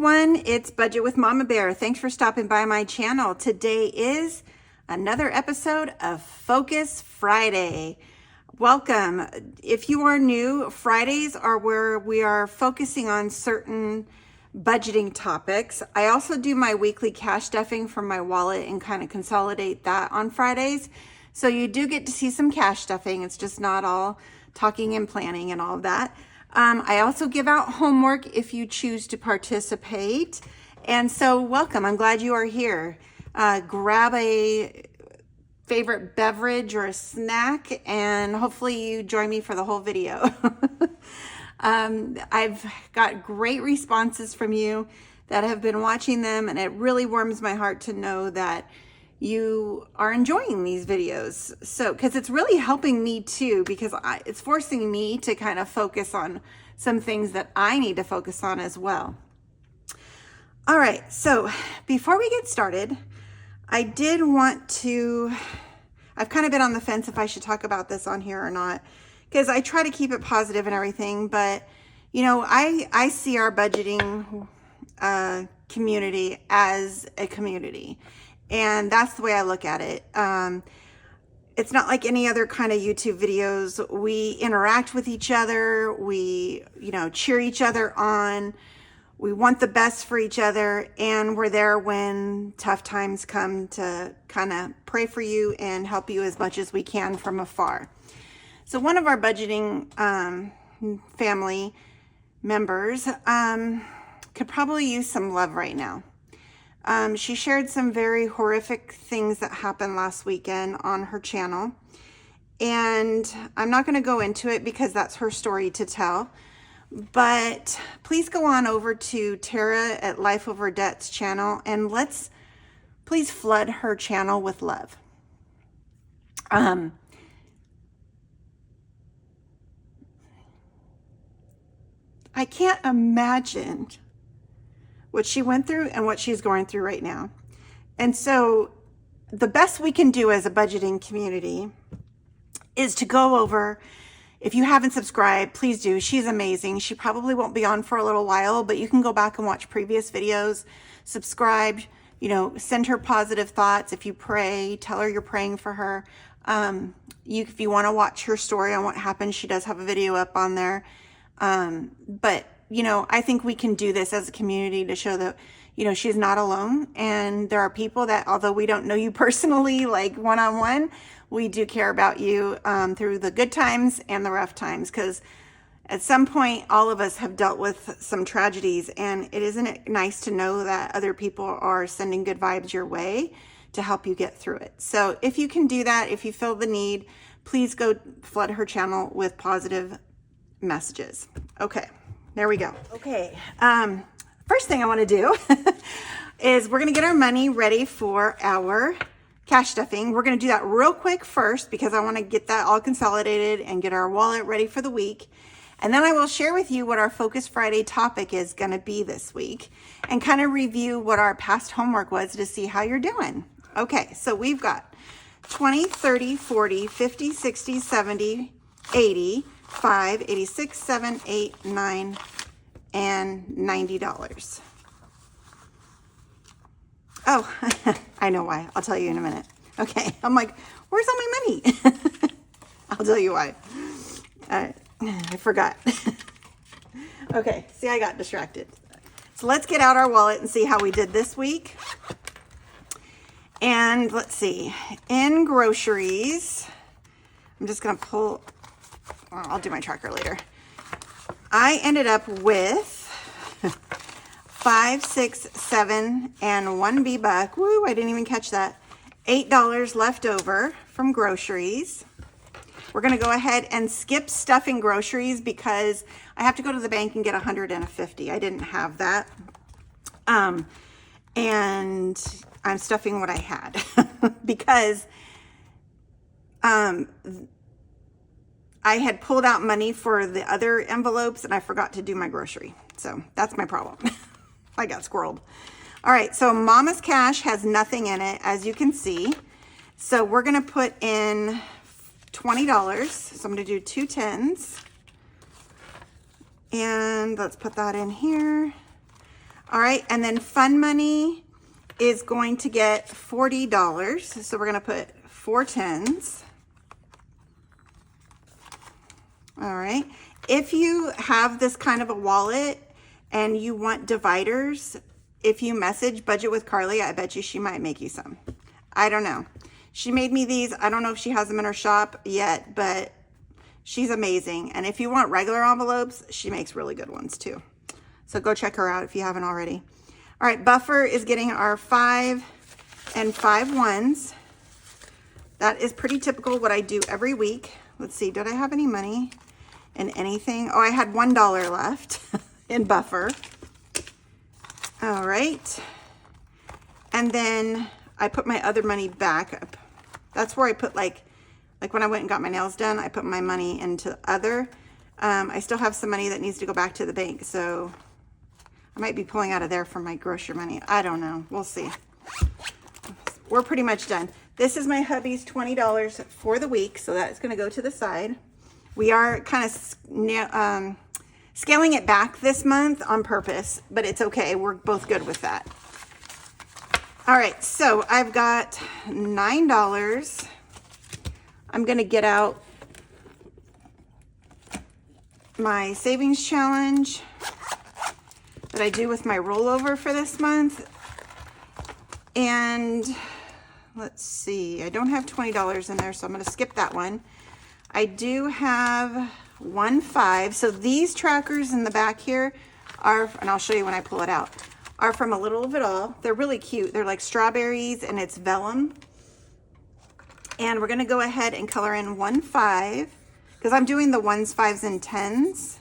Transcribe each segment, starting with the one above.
everyone, it's Budget with Mama Bear. Thanks for stopping by my channel. Today is another episode of Focus Friday. Welcome. If you are new, Fridays are where we are focusing on certain budgeting topics. I also do my weekly cash stuffing from my wallet and kind of consolidate that on Fridays. So you do get to see some cash stuffing. It's just not all talking and planning and all of that. I also give out homework if you choose to participate. And so welcome. I'm glad you are here. Grab a favorite beverage or a snack, and hopefully you join me for the whole video. I've got great responses from you that have been watching them, and it really warms my heart to know that you are enjoying these videos. So, because it's really helping me too, because it's forcing me to kind of focus on some things that I need to focus on as well. All right, so before we get started, I did want to, I've kind of been on the fence if I should talk about this on here or not, because I try to keep it positive and everything, but you know, I see our budgeting community as a community. And that's the way I look at it. It's not like any other kind of YouTube videos. We interact with each other. We, cheer each other on. We want the best for each other. And we're there when tough times come to kind of pray for you and help you as much as we can from afar. So one of our budgeting family members could probably use some love right now. She shared some very horrific things that happened last weekend on her channel. And I'm not going to go into it because that's her story to tell. But please go on over to Tara at Life Over Debt's channel and let's please flood her channel with love. I can't imagine what she went through and what she's going through right now. And so the best we can do as a budgeting community is to go over, if you haven't subscribed, please do. She's amazing. She probably won't be on for a little while, but you can go back and watch previous videos, subscribe, send her positive thoughts. If you pray, tell her you're praying for her. If you want to watch her story on what happened, she does have a video up on there. But I think we can do this as a community to show that, she's not alone. And there are people that, although we don't know you personally, like one-on-one, we do care about you through the good times and the rough times. Because at some point, all of us have dealt with some tragedies. And isn't it nice to know that other people are sending good vibes your way to help you get through it? So if you can do that, if you feel the need, please go flood her channel with positive messages. Okay. There we go. Okay. First thing I want to do is we're going to get our money ready for our cash stuffing. We're going to do that real quick first because I want to get that all consolidated and get our wallet ready for the week. And then I will share with you what our Focus Friday topic is going to be this week and kind of review what our past homework was to see how you're doing. Okay. So we've got 20, 30, 40, 50, 60, 70, 80, 5, 86, 7, 8, 9, and $90. Oh, I know why. I'll tell you in a minute. Okay. I'm like, where's all my money? I'll tell you why. I forgot. Okay. See, I got distracted. So let's get out our wallet and see how we did this week. And let's see. In groceries, I'm just going to pull... I'll do my tracker later. I ended up with 5, 6, 7, and 1 B-Buck. Woo, I didn't even catch that. $8 left over from groceries. We're going to go ahead and skip stuffing groceries because I have to go to the bank and get 150. I didn't have that. And I'm stuffing what I had because I had pulled out money for the other envelopes and I forgot to do my grocery. So that's my problem. I got squirreled. All right. So Mama's Cash has nothing in it, as you can see. So we're going to put in $20. So I'm going to do 2 10s. And let's put that in here. All right, and then fun money is going to get $40. So we're gonna put 4 tens. All right, if you have this kind of a wallet and you want dividers, if you message Budget with Carly, I bet you she might make you some. I don't know. She made me these. I don't know if she has them in her shop yet, but she's amazing. And if you want regular envelopes, she makes really good ones too. So go check her out if you haven't already. All right, Buffer is getting our 5 and 5 ones. That is pretty typical what I do every week. Let's see, did I have any money in anything? Oh, I had $1 left in Buffer. All right. And then I put my other money back up. That's where I put like when I went and got my nails done, I put my money into other. I still have some money that needs to go back to the bank, so I might be pulling out of there for my grocery money. I don't know. We'll see. We're pretty much done. This is my hubby's $20 for the week, so that's going to go to the side. We are kind of scaling it back this month on purpose, but it's okay. We're both good with that. All right, so I've got $9. I'm going to get out my savings challenge that I do with my rollover for this month. And let's see, I don't have $20 in there, so I'm going to skip that one. I do have 1.5. So these trackers in the back here are, and I'll show you when I pull it out, are from A Little of It All. They're really cute. They're like strawberries and it's vellum. And we're going to go ahead and color in 1.5 because I'm doing the 1s, 5s, and 10s.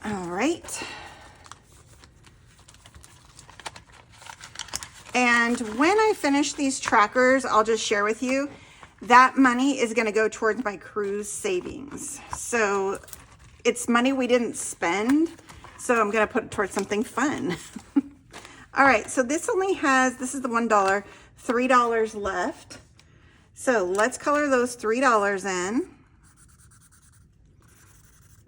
All right. And when I finish these trackers, I'll just share with you, that money is going to go towards my cruise savings. So it's money we didn't spend, so I'm going to put it towards something fun. All right, so this only has, this is the $1, $3 left. So let's color those $3 in.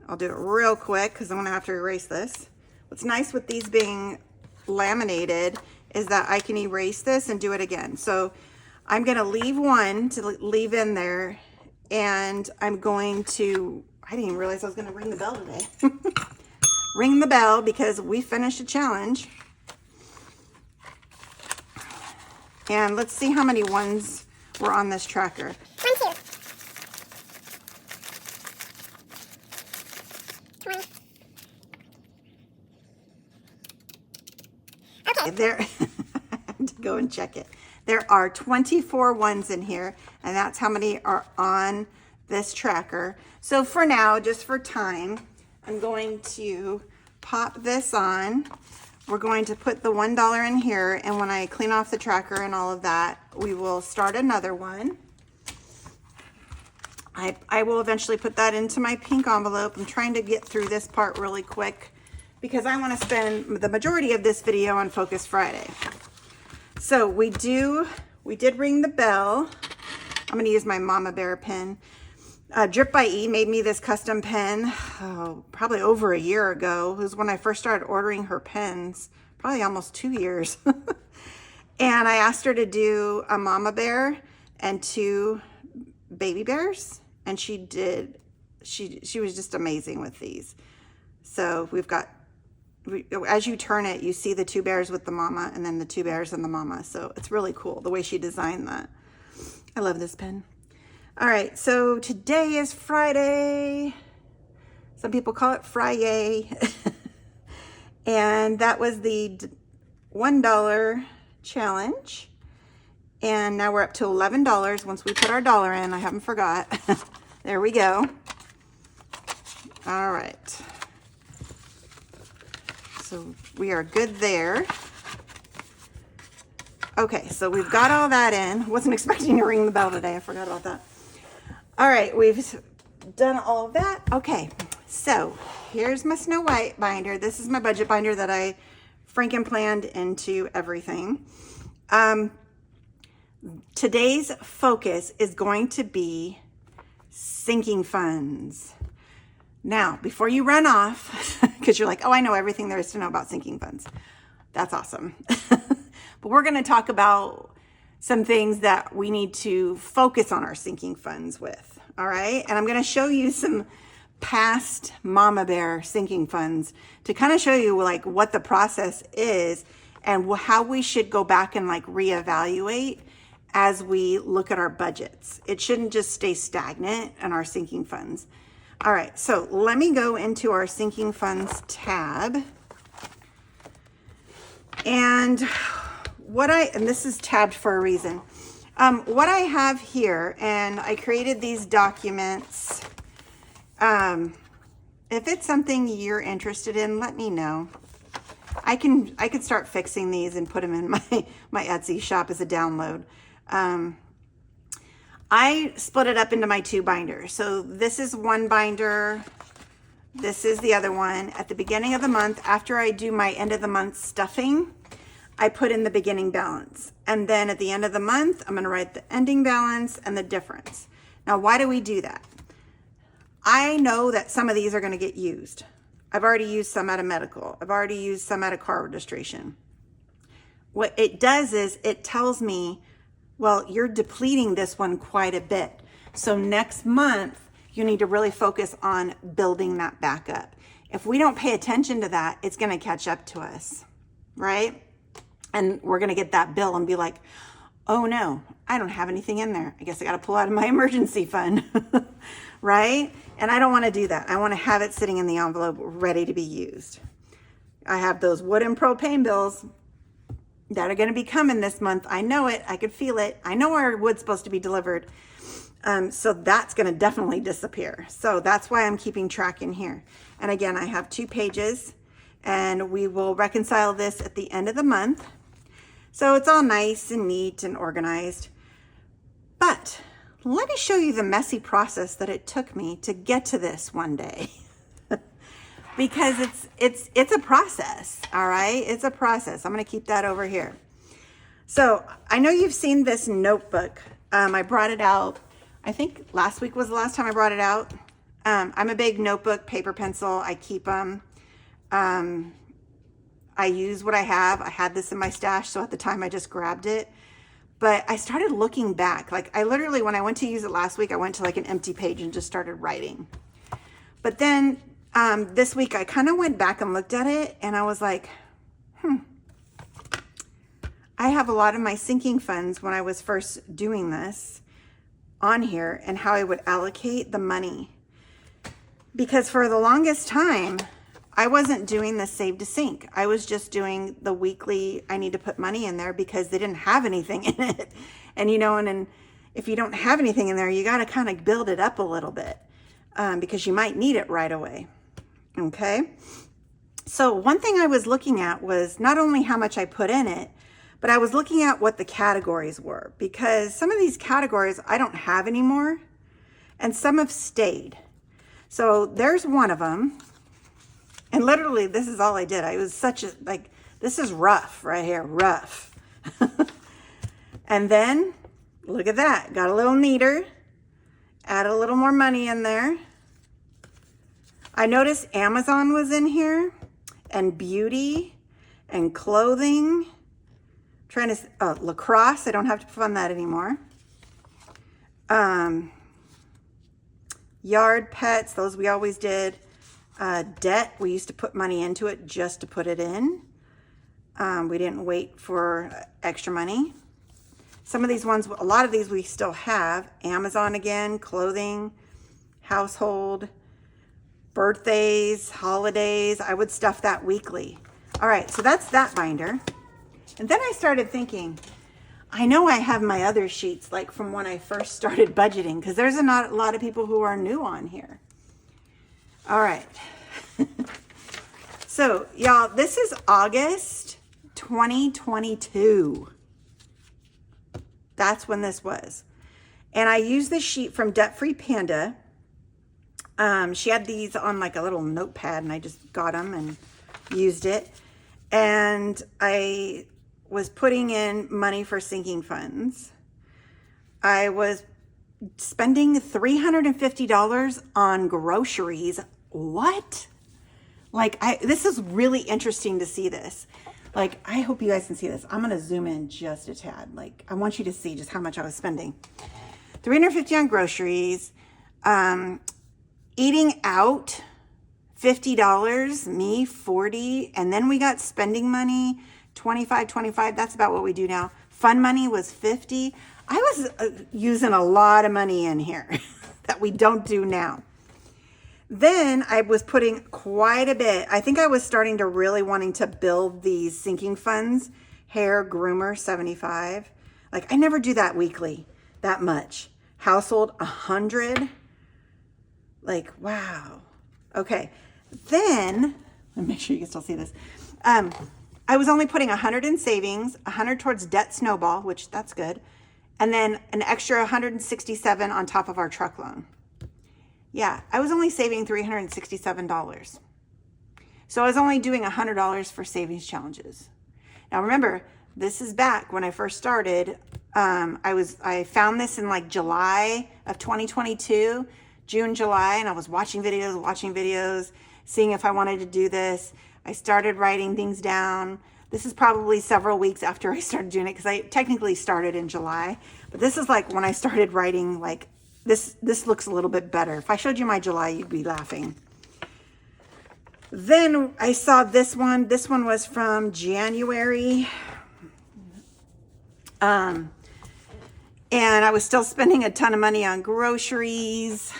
I'll do it real quick because I'm going to have to erase this. What's nice with these being laminated is that I can erase this and do it again. So I'm going to leave one to leave in there, and I'm going to, I didn't even realize I was going to ring the bell today. Ring the bell because we finished a challenge. And let's see how many ones were on this tracker. 1, 2. Okay. There, I have to go and check it. There are 24 ones in here, and that's how many are on this tracker. So for now, just for time, I'm going to pop this on. We're going to put the $1 in here, and when I clean off the tracker and all of that, we will start another one. I will eventually put that into my pink envelope. I'm trying to get through this part really quick because I want to spend the majority of this video on Focus Friday. So we did ring the bell. I'm going to use my Mama Bear pen. Drip by E made me this custom pen probably over a year ago. It was when I first started ordering her pens, probably almost 2 years. And I asked her to do a Mama Bear and 2 baby bears, and she did. She was just amazing with these. So we've got, as you turn it, you see the 2 bears with the mama and then the 2 bears and the mama. So it's really cool the way she designed that. I love this pen. All right, so today is Friday. Some people call it Friday. And that was the $1 challenge. And now we're up to $11 once we put our dollar in. I haven't forgot. There we go. All right. So we are good there. Okay, so we've got all that in. Wasn't expecting to ring the bell today. I forgot about that. All right, we've done all of that. Okay, so here's my Snow White binder. This is my budget binder that I franken planned into everything. Today's focus is going to be sinking funds. Now, before you run off, because you're like, oh, I know everything there is to know about sinking funds. That's awesome. But we're going to talk about some things that we need to focus on our sinking funds with. All right. And I'm going to show you some past mama bear sinking funds to kind of show you like what the process is and how we should go back and like reevaluate as we look at our budgets. It shouldn't just stay stagnant in our sinking funds. All right, so let me go into our sinking funds tab. And this is tabbed for a reason. What I have here, and I created these documents. If it's something you're interested in, let me know. I could start fixing these and put them in my Etsy shop as a download. I split it up into my 2 binders. So this is one binder. This is the other one. At the beginning of the month, after I do my end of the month stuffing, I put in the beginning balance. And then at the end of the month, I'm going to write the ending balance and the difference. Now, why do we do that? I know that some of these are going to get used. I've already used some out of medical. I've already used some out of car registration. What it does is it tells me, well, you're depleting this one quite a bit. So next month, you need to really focus on building that back up. If we don't pay attention to that, it's going to catch up to us, right? And we're going to get that bill and be like, oh no, I don't have anything in there. I guess I got to pull out of my emergency fund, right? And I don't want to do that. I want to have it sitting in the envelope ready to be used. I have those wood and propane bills that are going to be coming this month. I know it. I could feel it. I know our wood's supposed to be delivered. So that's going to definitely disappear. So that's why I'm keeping track in here. And again, I have 2 pages and we will reconcile this at the end of the month. So it's all nice and neat and organized. But let me show you the messy process that it took me to get to this one day. Because it's a process, all right? It's a process. I'm going to keep that over here. So I know you've seen this notebook. I brought it out. I think last week was the last time I brought it out. I'm a big notebook, paper, pencil. I keep them. I use what I have. I had this in my stash, so at the time I just grabbed it. But I started looking back. Like I literally, when I went to use it last week, I went to like an empty page and just started writing. But then this week I kind of went back and looked at it and I was like, I have a lot of my sinking funds when I was first doing this on here and how I would allocate the money. Because for the longest time, I wasn't doing the save to sink. I was just doing the weekly, I need to put money in there because they didn't have anything in it. And you know, and if you don't have anything in there, you got to kind of build it up a little bit because you might need it right away. Okay. So one thing I was looking at was not only how much I put in it, but I was looking at what the categories were because some of these categories I don't have anymore and some have stayed. So there's one of them. And literally, this is all I did. I was such a, like, this is rough right here, rough. And then, look at that. Got a little neater. Add a little more money in there. I noticed Amazon was in here. And beauty. And clothing. Trying to, lacrosse. I don't have to fund that anymore. Yard pets. Those we always did. Debt, we used to put money into it just to put it in. We didn't wait for extra money. Some of these ones, a lot of these we still have. Amazon again, clothing, household, birthdays, holidays. I would stuff that weekly. All right, so that's that binder. And then I started thinking, I know I have my other sheets like from when I first started budgeting because there's not a lot of people who are new on here. All right. So, y'all, this is August 2022. That's when this was. And I used this sheet from Debt Free Panda. She had these on like a little notepad and I just got them and used it. And I was putting in money for sinking funds. I was spending $350 on groceries what? Like, this is really interesting to see this. Like, I hope you guys can see this. I'm going to zoom in just a tad. Like, I want you to see just how much I was spending. $350 on groceries, eating out, $50, me, $40. And then we got spending money, $25. That's about what we do now. Fun money was $50. I was using a lot of money in here that we don't do now. Then I was putting quite a bit. I think I was starting to really wanting to build these sinking funds. Hair, groomer, $75. Like, I never do that weekly, that much. Household, $100. Like, wow. Okay. Then, let me make sure you can still see this. I was only putting $100 in savings, $100 towards debt snowball, which that's good. And then an extra $167 on top of our truck loan. Yeah, I was only saving $367. So I was only doing $100 for savings challenges. Now remember, this is back when I first started. I found this in like July of 2022, June, July, and I was watching videos, seeing if I wanted to do this. I started writing things down. This is probably several weeks after I started doing it because I technically started in July, but this is like when I started writing. Like, this looks a little bit better. If I showed you my July, you'd be laughing. Then I saw this one. This one was from January. And I was still spending a ton of money on groceries.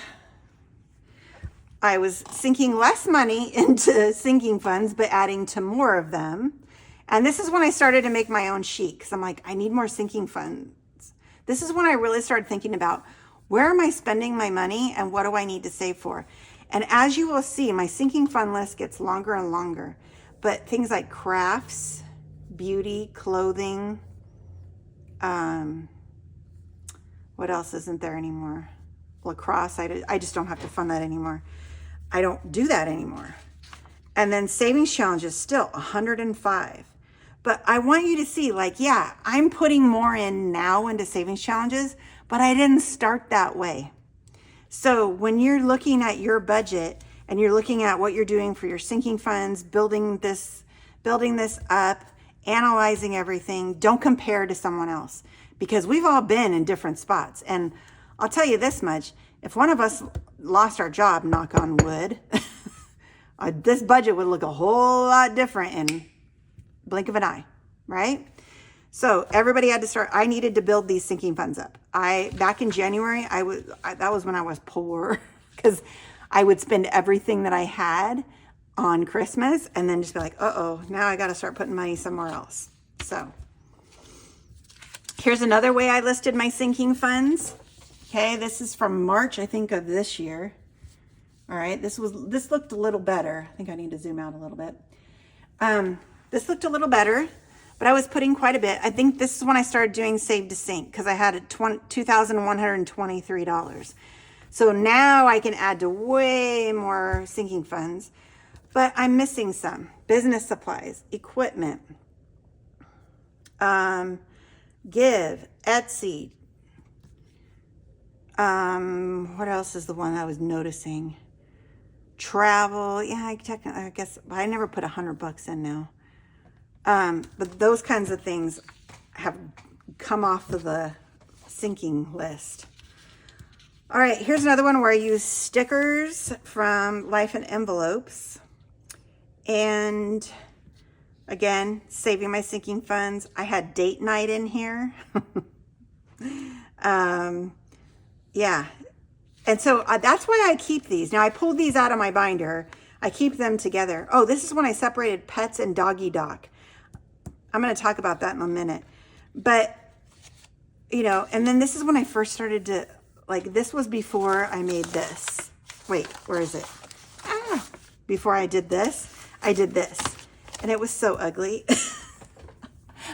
I was sinking less money into sinking funds, but adding to more of them. And this is when I started to make my own sheet because I'm like, I need more sinking funds. This is when I really started thinking about, where am I spending my money and what do I need to save for? And as you will see, my sinking fund list gets longer and longer. But things like crafts, beauty, clothing, what else isn't there anymore? Lacrosse, I just don't have to fund that anymore. I don't do that anymore. And then savings challenges, still $105. But I want you to see, like, yeah, I'm putting more in now into savings challenges, but I didn't start that way. So when you're looking at your budget and you're looking at what you're doing for your sinking funds, building this up, analyzing everything, don't compare to someone else because we've all been in different spots. And I'll tell you this much, if one of us lost our job, knock on wood, this budget would look a whole lot different in blink of an eye, right? So everybody had to start. I needed to build these sinking funds up. Back in January, that was when I was poor because I would spend everything that I had on Christmas and then just be like, uh-oh, now I got to start putting money somewhere else. So here's another way I listed my sinking funds. Okay, this is from March, I think, of this year. All right, this looked a little better. I think I need to zoom out a little bit. This looked a little better, but I was putting quite a bit. I think this is when I started doing Save to Sink because I had $2,123. So now I can add to way more sinking funds, but I'm missing some. Business supplies, equipment, Give, Etsy. What else is the one I was noticing? Travel. Yeah, I guess I never put $100 in now. But those kinds of things have come off of the sinking list. All right, here's another one where I use stickers from Life in Envelopes. And again, saving my sinking funds. I had date night in here. Yeah. And so that's why I keep these. Now I pulled these out of my binder. I keep them together. Oh, this is when I separated pets and doggy doc. I'm going to talk about that in a minute. But, you know, and then this is when I first started to, like, this was before I made this. Wait, where is it? Before I did this. And it was so ugly.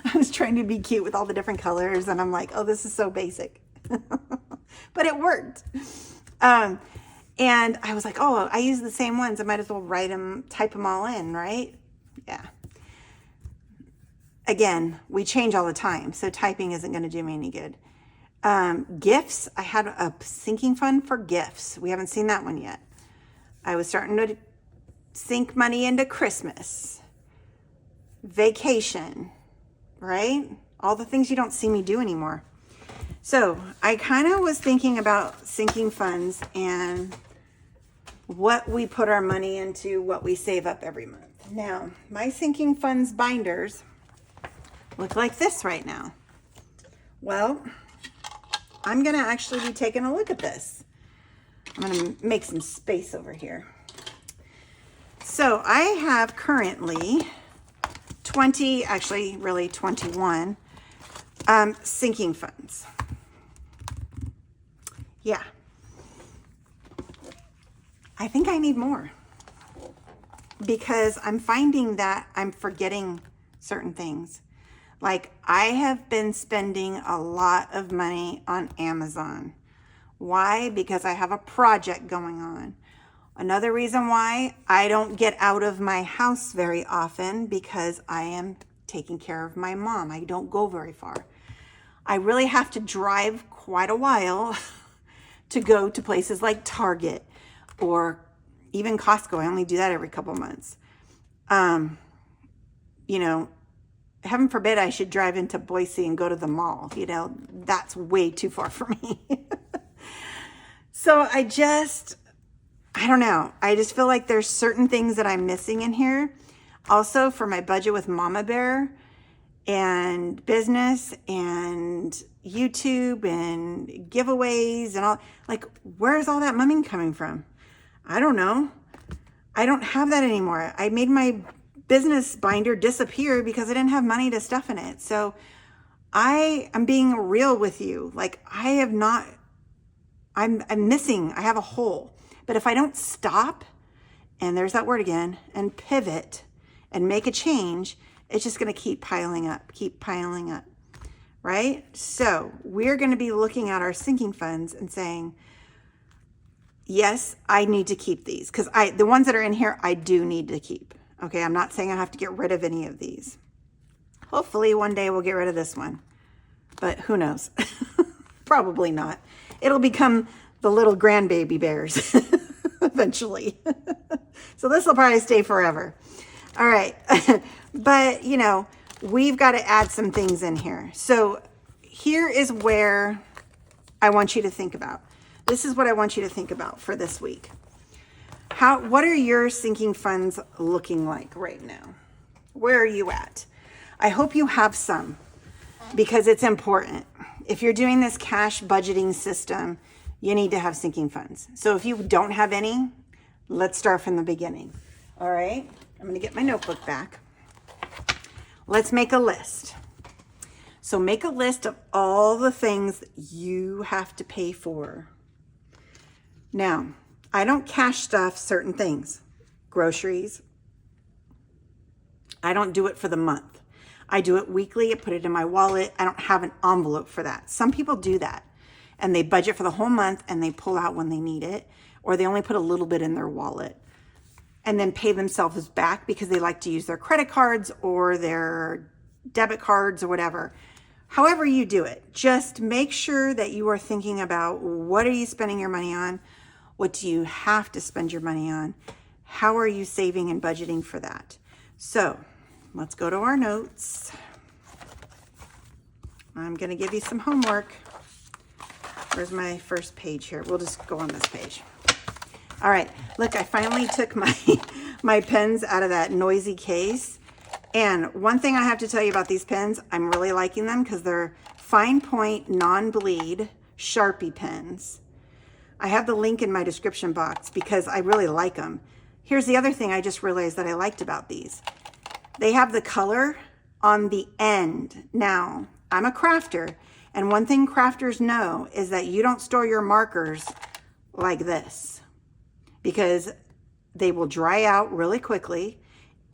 I was trying to be cute with all the different colors. And I'm like, oh, this is so basic. But it worked. And I was like, oh, I use the same ones. I might as well type them all in, right? Yeah. Again, we change all the time, so typing isn't going to do me any good. Gifts, I had a sinking fund for gifts. We haven't seen that one yet. I was starting to sink money into Christmas, vacation, right? All the things you don't see me do anymore. So I kind of was thinking about sinking funds and what we put our money into, what we save up every month. Now, my sinking funds binders look like this right now. Well, I'm going to actually be taking a look at this. I'm going to make some space over here. So I have currently 20, actually really 21 sinking funds. Yeah. I think I need more because I'm finding that I'm forgetting certain things. Like I have been spending a lot of money on Amazon. Why? Because I have a project going on. Another reason why I don't get out of my house very often because I am taking care of my mom. I don't go very far. I really have to drive quite a while to go to places like Target or even Costco. I only do that every couple months. You know, heaven forbid I should drive into Boise and go to the mall. You know, that's way too far for me. So I don't know. I just feel like there's certain things that I'm missing in here. Also for my budget with Mama Bear and business and YouTube and giveaways and all, like, where's all that money coming from? I don't know. I don't have that anymore. I made my business binder disappear because I didn't have money to stuff in it. So I'm being real with you. Like I'm missing, I have a hole. But if I don't stop, and there's that word again, and pivot and make a change, it's just going to keep piling up, right? So we're going to be looking at our sinking funds and saying, yes, I need to keep these because the ones that are in here, I do need to keep. Okay, I'm not saying I have to get rid of any of these. Hopefully one day we'll get rid of this one, but who knows? Probably not. It'll become the little grandbaby bears eventually. So this will probably stay forever. All right. But, you know, we've got to add some things in here. So here is where I want you to think about. This is what I want you to think about for this week. What are your sinking funds looking like right now? Where are you at? I hope you have some because it's important. If you're doing this cash budgeting system, you need to have sinking funds. So if you don't have any, let's start from the beginning. All right, I'm going to get my notebook back. Let's make a list. So make a list of all the things you have to pay for. Now, I don't cash stuff certain things. Groceries. I don't do it for the month. I do it weekly. I put it in my wallet. I don't have an envelope for that. Some people do that and they budget for the whole month and they pull out when they need it, or they only put a little bit in their wallet and then pay themselves back because they like to use their credit cards or their debit cards or whatever. However you do it, just make sure that you are thinking about what are you spending your money on? What do you have to spend your money on? How are you saving and budgeting for that? So let's go to our notes. I'm going to give you some homework. Where's my first page here? We'll just go on this page. All right, look, I finally took my pens out of that noisy case. And one thing I have to tell you about these pens, I'm really liking them because they're fine point, non-bleed Sharpie pens. I have the link in my description box because I really like them. Here's the other thing I just realized that I liked about these. They have the color on the end. Now, I'm a crafter, and one thing crafters know is that you don't store your markers like this because they will dry out really quickly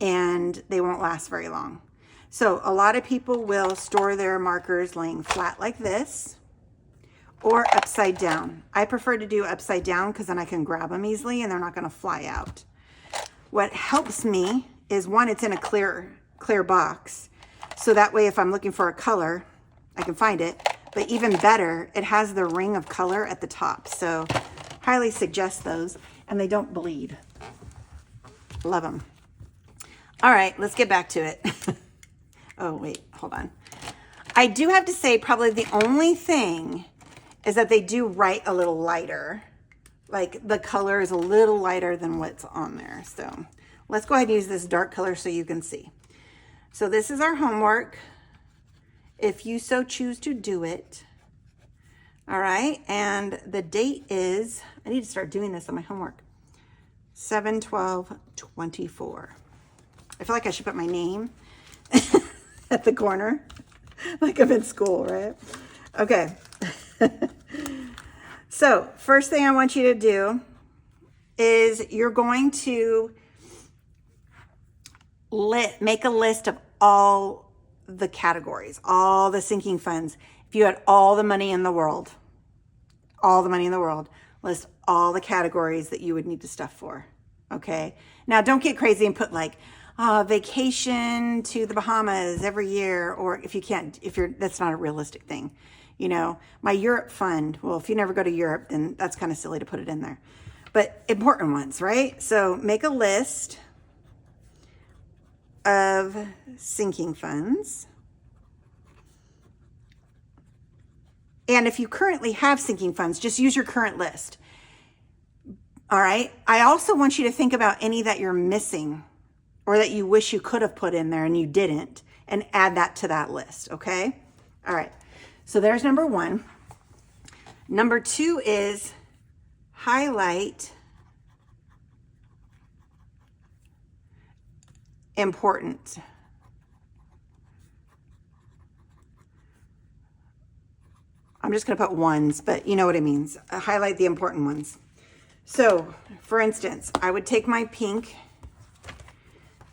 and they won't last very long. So a lot of people will store their markers laying flat like this or upside down. I prefer to do upside down because then I can grab them easily and they're not going to fly out. What helps me is one, it's in a clear box. So that way if I'm looking for a color, I can find it. But even better, it has the ring of color at the top. So highly suggest those. and they don't bleed. Love them. All right, let's get back to it. Oh, wait, hold on. I do have to say probably the only thing is that they do write a little lighter. Like the color is a little lighter than what's on there. So let's go ahead and use this dark color so you can see. So this is our homework, if you so choose to do it. All right, and the date is, I need to start doing this on my homework, 7/12/24. I feel like I should put my name at the corner, like I'm in school, right? Okay. So first thing I want you to do is you're going to make a list of all the categories, all the sinking funds. If you had all the money in the world, list all the categories that you would need the stuff for. Okay. Now don't get crazy and put like vacation to the Bahamas every year, or if you can't, that's not a realistic thing. You know, my Europe fund. Well, if you never go to Europe, then that's kind of silly to put it in there. But important ones, right? So make a list of sinking funds. And if you currently have sinking funds, just use your current list. All right. I also want you to think about any that you're missing or that you wish you could have put in there and you didn't, and add that to that list. Okay. All right. So there's number one. Number two is highlight important. I'm just going to put ones, but you know what it means. Highlight the important ones. So, for instance, I would take my pink.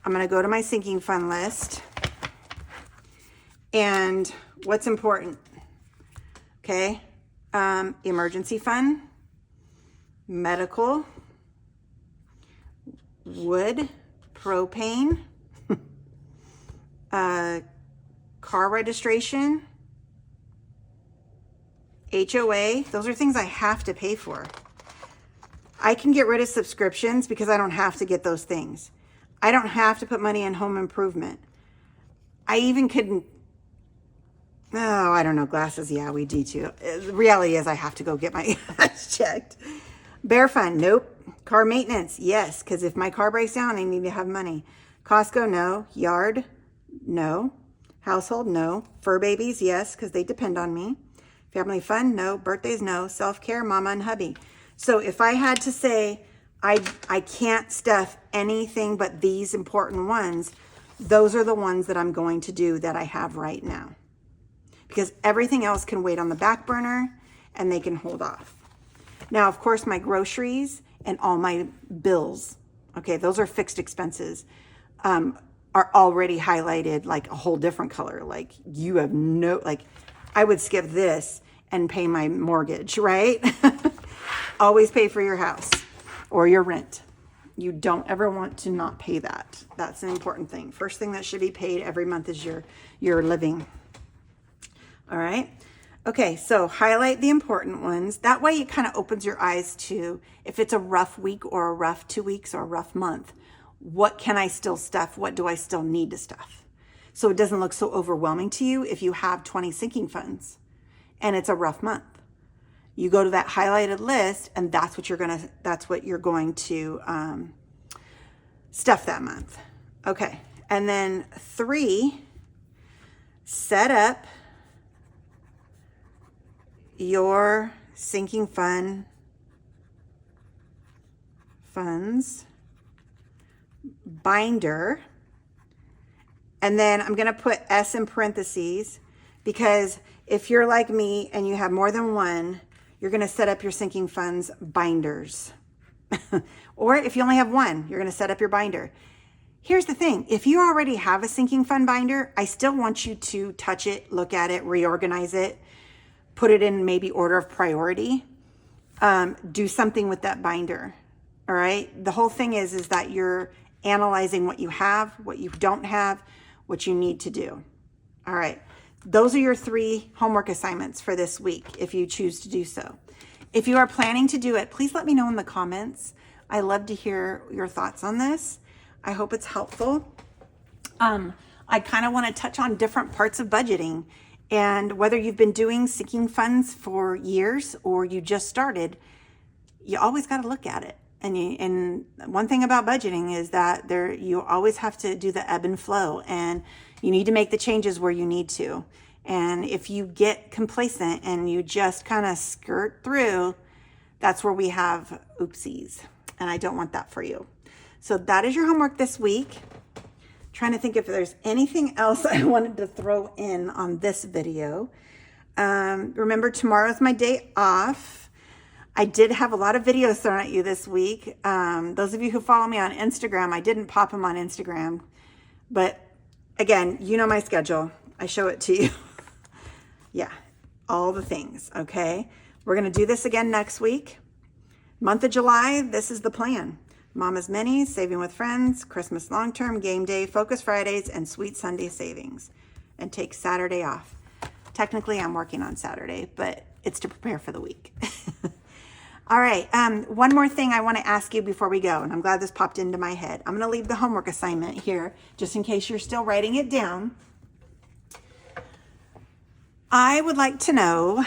I'm going to go to my sinking fund list. And what's important? Okay. Emergency fund, medical, wood, propane, car registration, HOA. Those are things I have to pay for. I can get rid of subscriptions because I don't have to get those things. I don't have to put money in home improvement. I even couldn't, oh, I don't know, glasses. Yeah, we do too. The reality is I have to go get my eyes checked. Bear fund, nope. Car maintenance, yes, because if my car breaks down, I need to have money. Costco, no. Yard, no. Household, no. Fur babies, yes, because they depend on me. Family fun, no. Birthdays, no. Self-care, mama and hubby. So if I had to say I can't stuff anything but these important ones, those are the ones that I'm going to do that I have right now. Because everything else can wait on the back burner and they can hold off. Now, of course, my groceries and all my bills, okay, those are fixed expenses, are already highlighted like a whole different color. Like you have no, like I would skip this and pay my mortgage, right? Always pay for your house or your rent. You don't ever want to not pay that. That's an important thing. First thing that should be paid every month is your living. All right. Okay, so highlight the important ones. That way it kind of opens your eyes to if it's a rough week or a rough 2 weeks or a rough month, what can I still stuff? What do I still need to stuff? So it doesn't look so overwhelming to you if you have 20 sinking funds and it's a rough month. You go to that highlighted list and that's what you're going to stuff that month. Okay, and then 3, set up your sinking funds binder, and then I'm going to put S in parentheses because if you're like me and you have more than one, you're going to set up your sinking funds binders. Or if you only have one, you're going to set up your binder. Here's the thing. If you already have a sinking fund binder, I still want you to touch it, look at it, reorganize it, put it in maybe order of priority, do something with that binder. All right. The whole thing is that you're analyzing what you have, what you don't have, what you need to do. All right. Those are your 3 homework assignments for this week, if you choose to do so. If you are planning to do it, please let me know in the comments. I love to hear your thoughts on this. I hope it's helpful. I kind of want to touch on different parts of budgeting, and whether you've been doing sinking funds for years or you just started, you always got to look at it. And one thing about budgeting is that you always have to do the ebb and flow, and you need to make the changes where you need to. And if you get complacent and you just kind of skirt through, that's where we have oopsies. And I don't want that for you. So that is your homework this week. Trying to think if there's anything else I wanted to throw in on this video. Remember, tomorrow's my day off. I did have a lot of videos thrown at you this week. Those of you who follow me on Instagram, I didn't pop them on Instagram. But again, you know my schedule. I show it to you. Yeah, all the things, okay? We're going to do this again next week. Month of July, this is the plan. Mama's Minis, Saving with Friends, Christmas Long-Term, Game Day, Focus Fridays, and Sweet Sunday Savings. And take Saturday off. Technically, I'm working on Saturday, but it's to prepare for the week. All right, one more thing I want to ask you before we go, and I'm glad this popped into my head. I'm going to leave the homework assignment here, just in case you're still writing it down. I would like to know,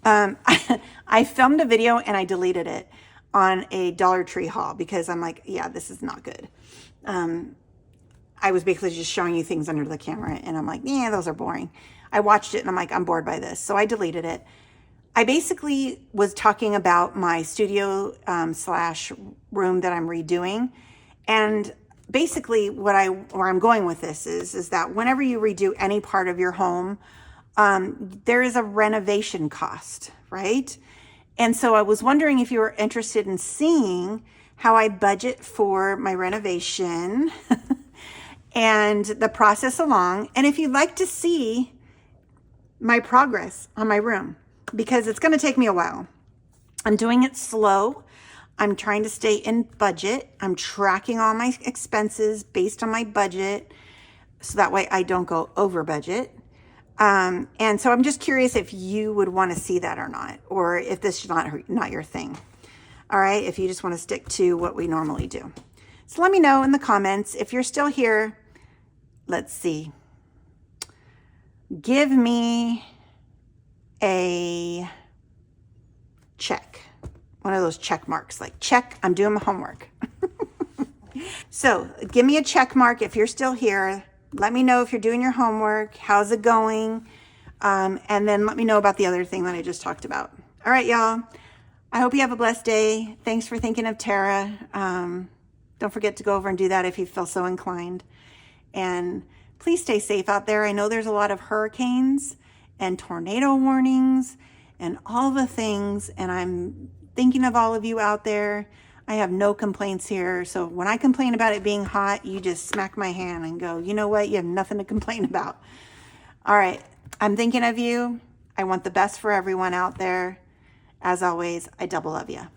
I filmed a video and I deleted it on a Dollar Tree haul because I'm like, yeah, this is not good. I was basically just showing you things under the camera and I'm like, yeah, those are boring. I watched it and I'm like, I'm bored by this. So I deleted it. I basically was talking about my studio slash room that I'm redoing. And basically where I'm going with this is that whenever you redo any part of your home, there is a renovation cost, right? And so I was wondering if you were interested in seeing how I budget for my renovation and the process along. And if you'd like to see my progress on my room, because it's going to take me a while. I'm doing it slow. I'm trying to stay in budget. I'm tracking all my expenses based on my budget so that way I don't go over budget. And so I'm just curious if you would want to see that or not, or if this is not your thing. All right. If you just want to stick to what we normally do. So let me know in the comments if you're still here. Let's see. Give me a check. One of those check marks, like check, I'm doing my homework. So give me a check mark if you're still here. Let me know if you're doing your homework. How's it going? And then let me know about the other thing that I just talked about. All right, y'all. I hope you have a blessed day. Thanks for thinking of Tara. Don't forget to go over and do that if you feel so inclined. And please stay safe out there. I know there's a lot of hurricanes and tornado warnings and all the things. And I'm thinking of all of you out there. I have no complaints here. So when I complain about it being hot, you just smack my hand and go, you know what? You have nothing to complain about. All right. I'm thinking of you. I want the best for everyone out there. As always, I double love you.